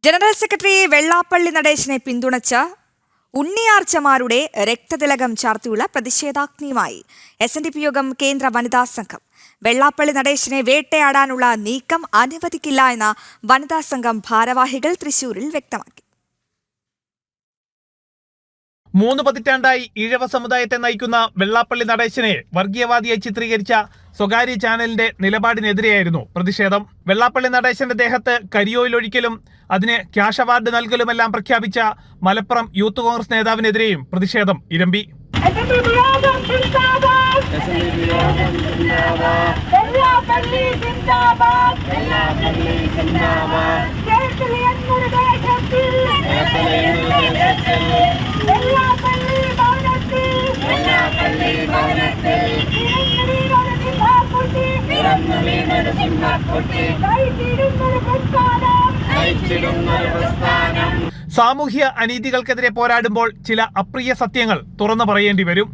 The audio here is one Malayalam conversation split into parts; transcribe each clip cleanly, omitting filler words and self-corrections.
ജനറൽ സെക്രട്ടറി വെള്ളാപ്പള്ളി നടേശനെ പിന്തുണച്ച ഉണ്ണിയാർച്ചമാരുടെ രക്തതിലകം ചാർത്തിയുള്ള പ്രതിഷേധാഗ്നിയുമായി SNDP യോഗം കേന്ദ്ര വനിതാ സംഘം. വെള്ളാപ്പള്ളി നടേശനെ വേട്ടയാടാനുള്ള നീക്കം അനുവദിക്കില്ല എന്ന വനിതാ സംഘം ഭാരവാഹികൾ തൃശൂരിൽ വ്യക്തമാക്കി. 3 പതിറ്റാണ്ടായി ഈഴവ സമുദായത്തെ നയിക്കുന്ന വെള്ളാപ്പള്ളി നടേശനെ വർഗീയവാദിയായി ചിത്രീകരിച്ച സ്വകാര്യ ചാനലിന്റെ നിലപാടിനെതിരെയായിരുന്നു പ്രതിഷേധം. വെള്ളാപ്പള്ളി നടേശന്റെ ദേഹത്ത് കരിയോയിലൊഴിക്കലും അതിന് ക്യാഷ് അവാർഡ് നൽകലുമെല്ലാം പ്രഖ്യാപിച്ച മലപ്പുറം യൂത്ത് കോൺഗ്രസ് നേതാവിനെതിരെയും പ്രതിഷേധം ഇരമ്പി. സാമൂഹ്യ അനീതികൾക്കെതിരെ പോരാടുമ്പോൾ ചില അപ്രിയ സത്യങ്ങൾ തുറന്നു പറയേണ്ടി വരും.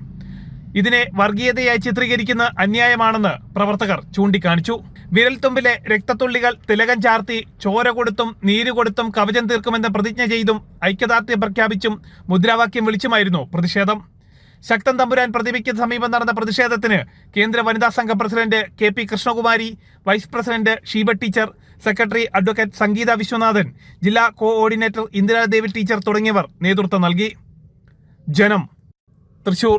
ഇതിനെ വർഗീയതയായി ചിത്രീകരിക്കുന്ന അന്യായമാണെന്ന് പ്രവർത്തകർ ചൂണ്ടിക്കാണിച്ചു. വിരൽത്തുമ്പിലെ രക്തത്തുള്ളികൾ തിലകം ചാർത്തി ചോര കൊടുത്തും നീര് കൊടുത്തും കവചം തീർക്കുമെന്ന് പ്രതിജ്ഞ ചെയ്തും ഐക്യദാർഢ്യം പ്രഖ്യാപിച്ചും മുദ്രാവാക്യം വിളിച്ചുമായിരുന്നു പ്രതിഷേധം. ശക്തൻ തമ്പുരാൻ പ്രതിമയ്ക്ക് സമീപം നടന്ന പ്രതിഷേധത്തിന് കേന്ദ്ര വനിതാ സംഘം president KP Krishnakumari, vice president Sheeba teacher, secretary advocate Sangeetha Viswanathan, ജില്ലാ കോഓർഡിനേറ്റർ ഇന്ദിരാ ദേവി ടീച്ചർ തുടങ്ങിയവർ നേതൃത്വം നൽകി. ജനം, തൃശൂർ.